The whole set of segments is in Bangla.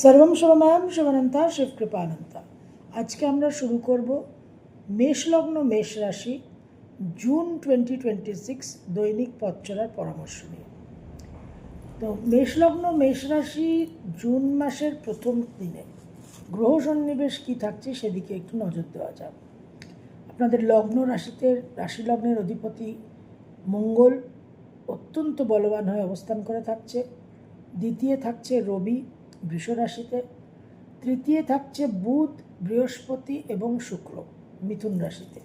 সর্বম শিবময়ম শিবানন্তা শিবকৃপানন্তা। আজকে আমরা শুরু করব মেষলগ্ন মেষ রাশি জুন 2026 দৈনিক পথ চলার পরামর্শ নিয়ে। তো মেষলগ্ন মেষ রাশি জুন মাসের প্রথম দিনে গ্রহ সন্নিবেশ কী থাকছে সেদিকে একটু নজর দেওয়া যাক। আপনাদের লগ্ন রাশিতে রাশি লগ্নের অধিপতি মঙ্গল অত্যন্ত বলবান হয়ে অবস্থান করে থাকছে। দ্বিতীয় থাকছে রবি বৃষ রাশিতে, তৃতীয় থাকছে বুধ বৃহস্পতি এবং শুক্র মিথুন রাশিতে,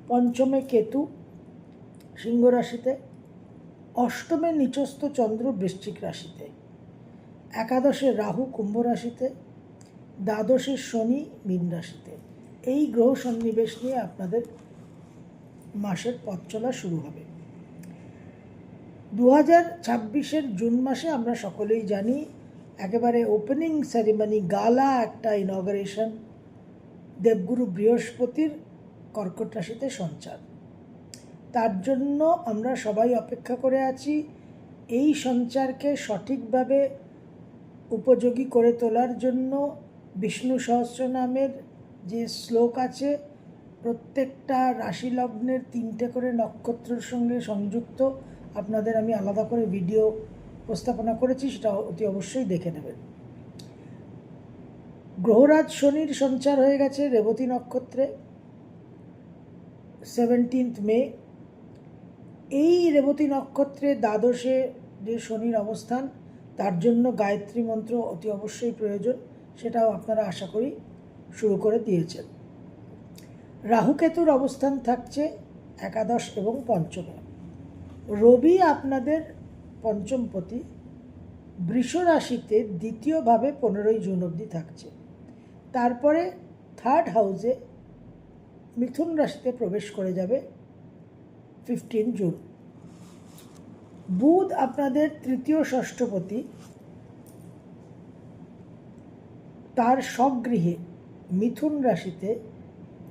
পঞ্চমে কেতু সিংহ রাশিতে, অষ্টমে নিচস্থ চন্দ্র বৃশ্চিক রাশিতে, একাদশে রাহু কুম্ভ রাশিতে, দ্বাদশে শনি মীন রাশিতে। এই গ্রহ সন্নিবেশ নিয়ে আপনাদের মাসের পথ চলা শুরু হবে। 2026 জুন মাসে আমরা সকলেই জানি একেবারে ওপেনিং সেরিমনি গালা একটা ইনগরেশন দেবগুরু বৃহস্পতির কর্কট রাশিতে সঞ্চার। তার জন্য আমরা সবাই অপেক্ষা করে আছি এই সঞ্চারকে সঠিকভাবে উপযোগী করে তোলার জন্য বিষ্ণু সহস্রনামের যে শ্লোক আছে প্রত্যেকটা রাশি লগ্নের 3টে করে নক্ষত্রের সঙ্গে সংযুক্ত, আপনাদের আমি আলাদা করে ভিডিও উপস্থাপনা করেছি, সেটা অতি অবশ্যই দেখে নেবেন। গ্রহরাজ শনির সঞ্চার হয়ে গেছে রেবতী নক্ষত্রে 17 মে। এই রেবতী নক্ষত্রে দ্বাদশে যে শনির অবস্থান, তার জন্য গায়ত্রী মন্ত্র অতি অবশ্যই প্রয়োজন, সেটাও আপনারা আশা করি শুরু করে দিয়েছেন। রাহুকেতুর অবস্থান থাকছে একাদশ এবং পঞ্চমে। রবি আপনাদের পঞ্চমপতি বৃষ রাশিতে দ্বিতীয়ভাবে 15 জুন অবধি থাকছে। তারপরে থার্ড হাউসে মিথুন রাশিতে প্রবেশ করে যাবে 15 জুন। বুধ আপনাদের তৃতীয় ষষ্ঠপতি, তার স্বগৃহে মিথুন রাশিতে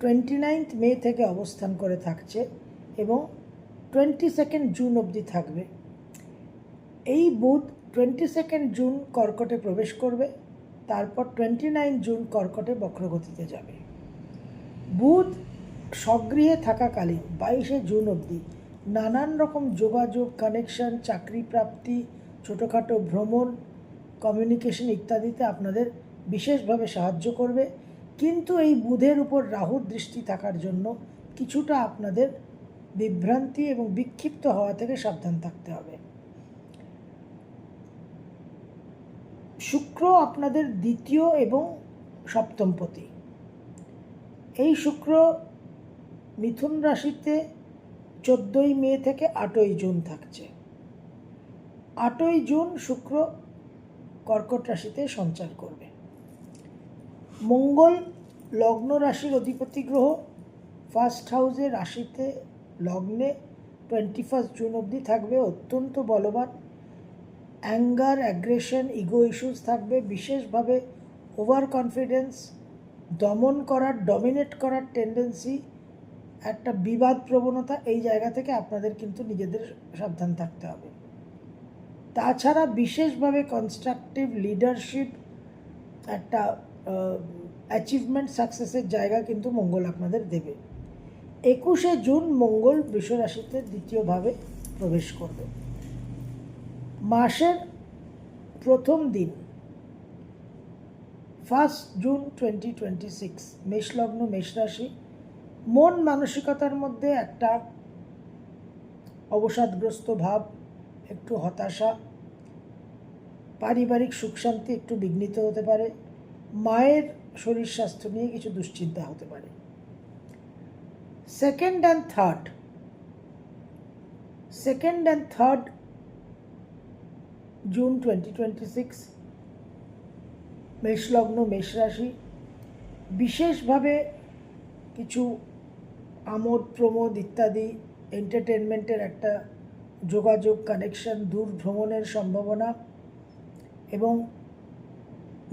29 মে থেকে অবস্থান করে থাকছে এবং 22 জুন অবধি থাকবে। এই বুধ 22 জুন কর্কটে প্রবেশ করবে, তারপর 29 জুন কর্কটে বক্রগতিতে যাবে। বুধ স্বগৃহে থাকাকালীন 22 জুন অবধি নানান রকম যোগাযোগ, কানেকশন, চাকরি প্রাপ্তি, ছোটোখাটো ভ্রমণ, কমিউনিকেশন ইত্যাদিতে আপনাদের বিশেষভাবে সাহায্য করবে। কিন্তু এই বুধের উপর রাহুর দৃষ্টি থাকার জন্য কিছুটা আপনাদের বিভ্রান্তি এবং বিক্ষিপ্ত হওয়া থেকে সাবধান থাকতে হবে। শুক্র আপনাদের দ্বিতীয় এবং সপ্তমপতি। এই শুক্র মিথুন রাশিতে 14 মে থেকে 8 জুন থাকছে। 8 জুন শুক্র কর্কট রাশিতে সঞ্চার করবে। মঙ্গল লগ্ন রাশির অধিপতি গ্রহ, ফার্স্ট হাউসে রাশিতে লগ্নে 21 জুন অবধি থাকবে, অত্যন্ত বলবান। অ্যাঙ্গার, অ্যাগ্রেশন, ইগো ইস্যুস থাকবে, বিশেষভাবে ওভার কনফিডেন্স, দমন করার, ডমিনেট করার টেন্ডেন্সি, একটা বিবাদ প্রবণতা, এই জায়গা থেকে আপনাদের কিন্তু নিজেদের সাবধান থাকতে হবে। তাছাড়া বিশেষভাবে কনস্ট্রাকটিভ লিডারশিপ, একটা অ্যাচিভমেন্ট সাকসেসের জায়গা কিন্তু মঙ্গল আপনাদের দেবে। 21 জুন মঙ্গল বৃষ রাশিতে দ্বিতীয়ভাবে প্রবেশ করবে। মাসের প্রথম দিন 1 জুন 2026 মেষলগ্ন মেষ রাশি, মন মানসিকতার মধ্যে একটা অবসাদগ্রস্ত ভাব, একটু হতাশা, পারিবারিক সুখ শান্তি একটু বিঘ্নিত হতে পারে, মায়ের শরীর স্বাস্থ্য নিয়ে কিছু দুশ্চিন্তা হতে পারে। সেকেন্ড অ্যান্ড থার্ড জুন 2026 মেষলগ্ন মেষ রাশি, বিশেষভাবে কিছু আমোদ প্রমোদ ইত্যাদি এন্টারটেনমেন্টের একটা যোগাযোগ, কানেকশন, দূর ভ্রমণের সম্ভাবনা এবং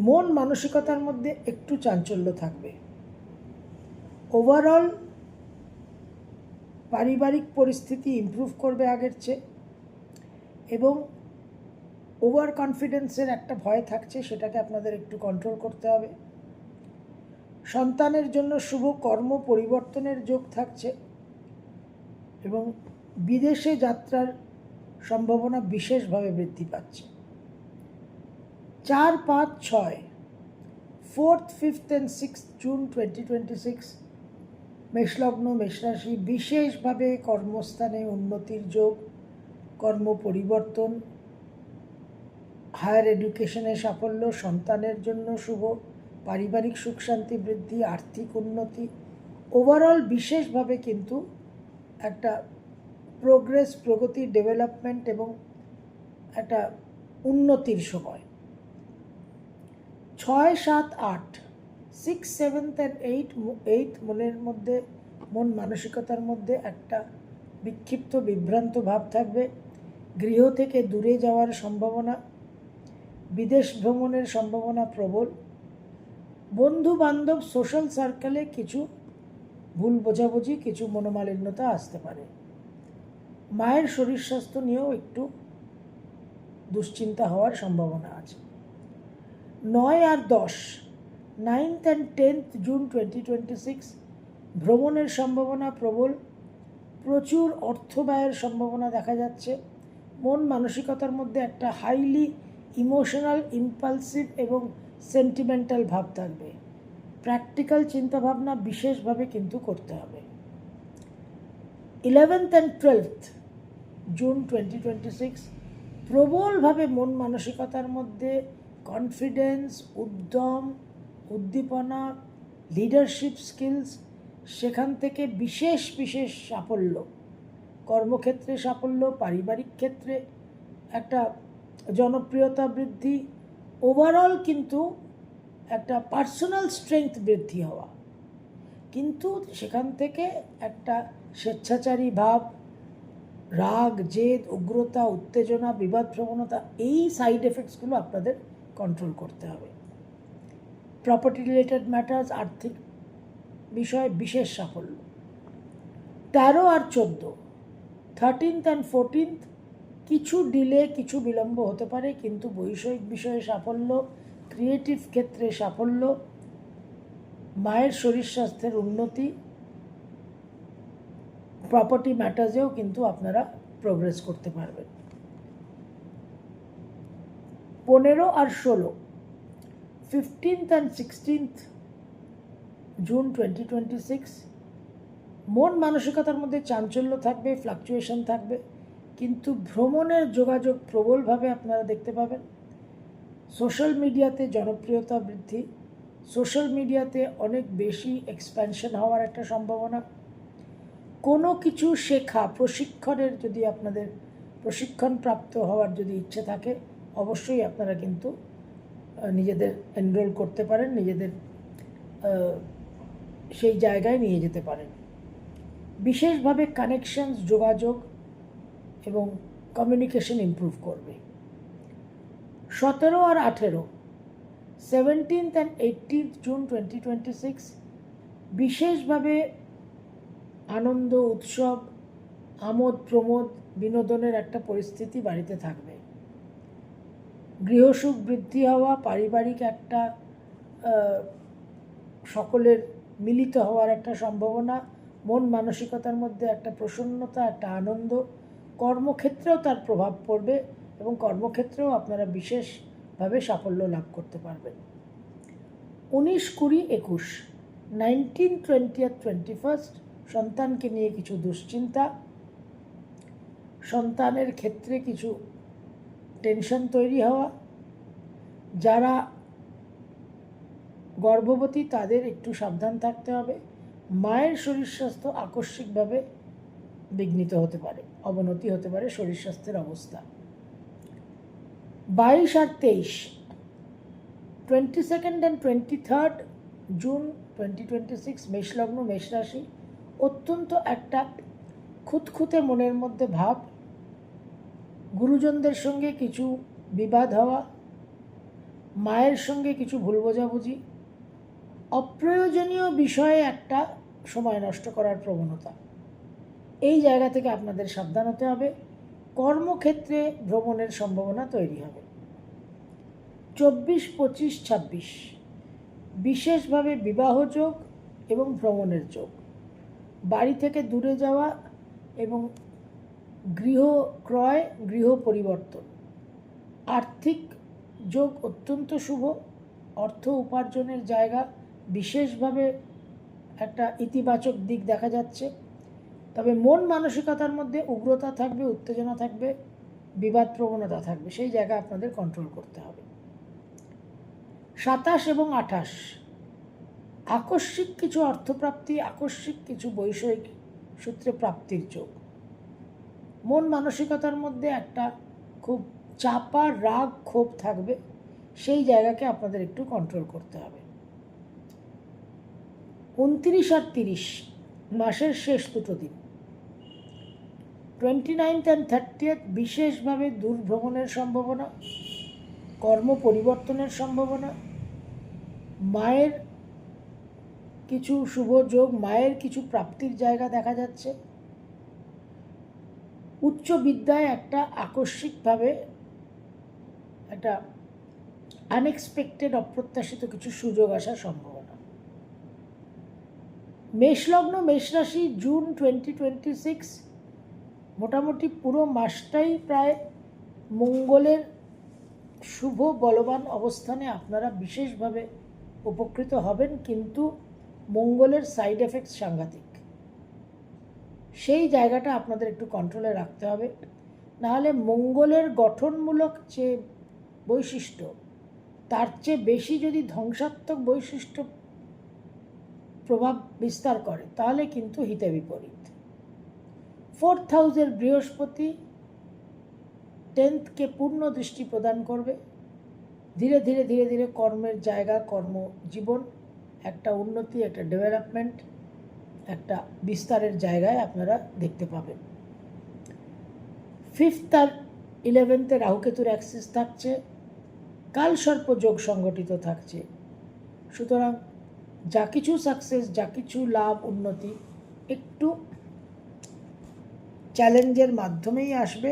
মন মানসিকতার মধ্যে একটু চাঞ্চল্য থাকবে। ওভারঅল পারিবারিক পরিস্থিতি ইমপ্রুভ করবে আগের চেয়ে এবং ওভার কনফিডেন্সের একটা ভয় থাকছে, সেটাকে আপনাদের একটু কন্ট্রোল করতে হবে। সন্তানের জন্য শুভ কর্ম পরিবর্তনের যোগ থাকছে এবং বিদেশে যাত্রার সম্ভাবনা বিশেষভাবে বৃদ্ধি পাচ্ছে। 4, 5, 6, 4th, 5th and 6th June 2026 মেষলগ্ন মেষরাশি বিশেষভাবে কর্মস্থানে উন্নতির যোগ, কর্ম পরিবর্তন, হায়ার এডুকেশনে সাফল্য, সন্তানের জন্য শুভ, পারিবারিক সুখ শান্তি বৃদ্ধি, আর্থিক উন্নতি, ওভারঅল বিশেষভাবে কিন্তু একটা প্রগতি, ডেভেলপমেন্ট এবং একটা উন্নতির সময়। 6, 7, 8, 6, 7th and 8th মন মানসিকতার মধ্যে একটা বিক্ষিপ্ত বিভ্রান্ত ভাব থাকবে। গৃহ থেকে দূরে যাওয়ার সম্ভাবনা, বিদেশ ভ্রমণের সম্ভাবনা প্রবল। বন্ধু বান্ধব সোশ্যাল সার্কেলে কিছু ভুল বোঝাবুঝি, কিছু মনোমালিন্যতা আসতে পারে। মায়ের শরীর স্বাস্থ্য নিয়েও একটু দুশ্চিন্তা হওয়ার সম্ভাবনা আছে। 9 আর 10, 9th and 10th জুন 2026 ভ্রমণের সম্ভাবনা প্রবল, প্রচুর অর্থ ব্যয়ের সম্ভাবনা দেখা যাচ্ছে। মন মানসিকতার মধ্যে একটা হাইলি ইমোশনাল, ইম্পালসিভ এবং সেন্টিমেন্টাল ভাব থাকবে। প্র্যাকটিক্যাল চিন্তাভাবনা বিশেষভাবে কিন্তু করতে হবে। 11th and 12th জুন 2026 প্রবলভাবে মন মানসিকতার মধ্যে কনফিডেন্স, উদ্যম, উদ্দীপনা, লিডারশিপ স্কিলস, সেখান থেকে বিশেষ সাফল্য, কর্মক্ষেত্রে সাফল্য, পারিবারিক ক্ষেত্রে একটা জনপ্রিয়তা বৃদ্ধি, ওভারঅল কিন্তু একটা পার্সোনাল স্ট্রেংথ বৃদ্ধি হওয়া, কিন্তু সেখান থেকে একটা স্বেচ্ছাচারী ভাব, রাগ, জেদ, উগ্রতা, উত্তেজনা, বিবাদপ্রবণতা, এই সাইড এফেক্টসগুলো আপনাদের কন্ট্রোল করতে হবে। প্রপার্টি রিলেটেড ম্যাটার্স, আর্থিক বিষয়ে বিশেষ সাফল্য। 13 আর 14, 13th and 14th কিছু ডিলে, কিছু বিলম্ব হতে পারে, কিন্তু বৈষয়িক বিষয়ে সাফল্য, ক্রিয়েটিভ ক্ষেত্রে সাফল্য, মায়ের শরীর স্বাস্থ্যের উন্নতি, প্রপার্টি ম্যাটার্সেও কিন্তু আপনারা প্রোগ্রেস করতে পারবেন। 15 আর 16, 15th and 16th জুন 2026 মন মানসিকতার মধ্যে চাঞ্চল্য থাকবে, ফ্লাকচুয়েশন থাকবে, কিন্তু ভ্রমণের যোগাযোগ প্রবলভাবে আপনারা দেখতে পাবেন। সোশ্যাল মিডিয়াতে জনপ্রিয়তা বৃদ্ধি, সোশ্যাল মিডিয়াতে অনেক বেশি এক্সপ্যানশন হওয়ার একটা সম্ভাবনা। কোনো কিছু শেখা, প্রশিক্ষণের যদি আপনাদের প্রশিক্ষণপ্রাপ্ত হওয়ার যদি ইচ্ছে থাকে, অবশ্যই আপনারা কিন্তু নিজেদের এনরোল করতে পারেন, নিজেদের সেই জায়গায় নিয়ে যেতে পারেন। বিশেষভাবে কানেকশনস, যোগাযোগ এবং কমিউনিকেশন ইমপ্রুভ করবে। 17 আর 18, 17th and 18th জুন 2026 বিশেষভাবে আনন্দ, উৎসব, আমোদ প্রমোদ, বিনোদনের একটা পরিস্থিতি বাড়িতে থাকবে। গৃহসুখ বৃদ্ধি হওয়া, পারিবারিক একটা সকলের মিলিত হওয়ার একটা সম্ভাবনা, মন মানসিকতার মধ্যে একটা প্রসন্নতা, একটা আনন্দ, কর্মক্ষেত্রেও তার প্রভাব পড়বে এবং কর্মক্ষেত্রেও আপনারা বিশেষভাবে সাফল্য লাভ করতে পারবেন। 19, 20, 21, 19, 20 আর 21 সন্তানকে নিয়ে কিছু দুশ্চিন্তা, সন্তানের ক্ষেত্রে কিছু টেনশন তৈরি হওয়া, যারা গর্ভবতী তাদের একটু সাবধান থাকতে হবে। মায়ের শরীর স্বাস্থ্য আকস্মিকভাবে বিঘ্নিত হতে পারে, অবনতি হতে পারে শরীর স্বাস্থ্যের অবস্থা। 22 আর 23, 22nd and 23rd জুন 2026 মেষলগ্ন মেষরাশি অত্যন্ত একটা খুঁতখুঁতে মনের মধ্যে ভাব, গুরুজনদের সঙ্গে কিছু বিবাদ হওয়া, মায়ের সঙ্গে কিছু ভুল বোঝাবুঝি, অপ্রয়োজনীয় বিষয়ে একটা সময় নষ্ট করার প্রবণতা, এই জায়গা থেকে আপনাদের সাবধান হতে হবে। কর্মক্ষেত্রে ভ্রমণের সম্ভাবনা তৈরি হবে। 24, 25, 26 বিশেষভাবে বিবাহ যোগ এবং ভ্রমণের যোগ, বাড়ি থেকে দূরে যাওয়া এবং গৃহ ক্রয়, গৃহ পরিবর্তন। আর্থিক যোগ অত্যন্ত শুভ, অর্থ উপার্জনের জায়গা বিশেষভাবে একটা ইতিবাচক দিক দেখা যাচ্ছে। তবে মন মানসিকতার মধ্যে উগ্রতা থাকবে, উত্তেজনা থাকবে, বিবাদ প্রবণতা থাকবে, সেই জায়গা আপনাদের কন্ট্রোল করতে হবে। 27 এবং 28 আকস্মিক কিছু অর্থপ্রাপ্তি, আকস্মিক কিছু বৈষয়িক সূত্রে প্রাপ্তির যোগ। মন মানসিকতার মধ্যে একটা খুব চাপা রাগ ক্ষোভ থাকবে, সেই জায়গাকে আপনাদের একটু কন্ট্রোল করতে হবে। 29 আর 30 মাসের শেষ দুটো দিন, 29th and 30th বিশেষভাবে দূর ভ্রমণের সম্ভাবনা, কর্ম পরিবর্তনের সম্ভাবনা, মায়ের কিছু শুভ যোগ, মায়ের কিছু প্রাপ্তির জায়গা দেখা যাচ্ছে। উচ্চ বিদ্যায় একটা আকস্মিকভাবে একটা আনএক্সপেক্টেড, অপ্রত্যাশিত কিছু সুযোগ আসার সম্ভাবনা। মেষলগ্ন মেষ রাশি, জুন 2026 মোটামুটি পুরো মাসটাই প্রায় মঙ্গলের শুভ বলবান অবস্থানে আপনারা বিশেষভাবে উপকৃত হবেন, কিন্তু মঙ্গলের সাইড এফেক্টস সাংঘাতিক। সেই জায়গাটা আপনাদের একটু কন্ট্রোলে রাখতে হবে, নাহলে মঙ্গলের গঠনমূলক যে বৈশিষ্ট্য তার চেয়ে বেশি যদি ধ্বংসাত্মক বৈশিষ্ট্য প্রভাব বিস্তার করে তাহলে কিন্তু হিতে বিপরীত। 4th হাউসের বৃহস্পতি 10th-কে পূর্ণ দৃষ্টি প্রদান করবে। ধীরে ধীরে ধীরে ধীরে কর্মের জায়গা, কর্মজীবন একটা উন্নতি, একটা ডেভেলপমেন্ট, একটা বিস্তারের জায়গায় আপনারা দেখতে পাবেন। 5th আর 11th-এ রাহুকেতুর অ্যাক্সিস থাকছে, কালসর্প যোগ সংগঠিত থাকছে। সুতরাং যা কিছু সাকসেস, যা কিছু লাভ, উন্নতি একটু চ্যালেঞ্জের মাধ্যমেই আসবে,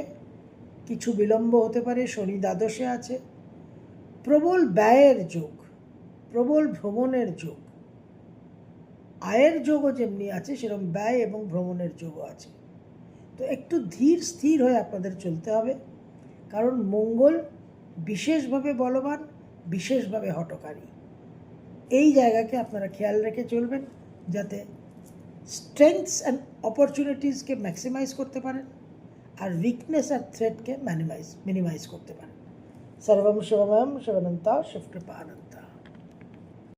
কিছু বিলম্ব হতে পারে। শনি দ্বাদশে আছে, প্রবল ব্যয়ের যোগ, প্রবল ভ্রমণের যোগ, আয়ের যোগও যেমনি আছে সেরকম ব্যয় এবং ভ্রমণের যোগও আছে। তো একটু ধীর স্থির হয়ে আপনাদের চলতে হবে, কারণ মঙ্গল বিশেষভাবে বলবান, বিশেষভাবে হঠকারী। এই জায়গাকে আপনারা খেয়াল রেখে চলবেন যাতে স্ট্রেংথস অ্যান্ড অপরচুনিটিসকে ম্যাক্সিমাইজ করতে পারেন আর উইকনেস আর থ্রেটকে মিনিমাইজ করতে পারেন। সর্বম শিবময়ম শিবানন্তা শিবকৃপানন্তা।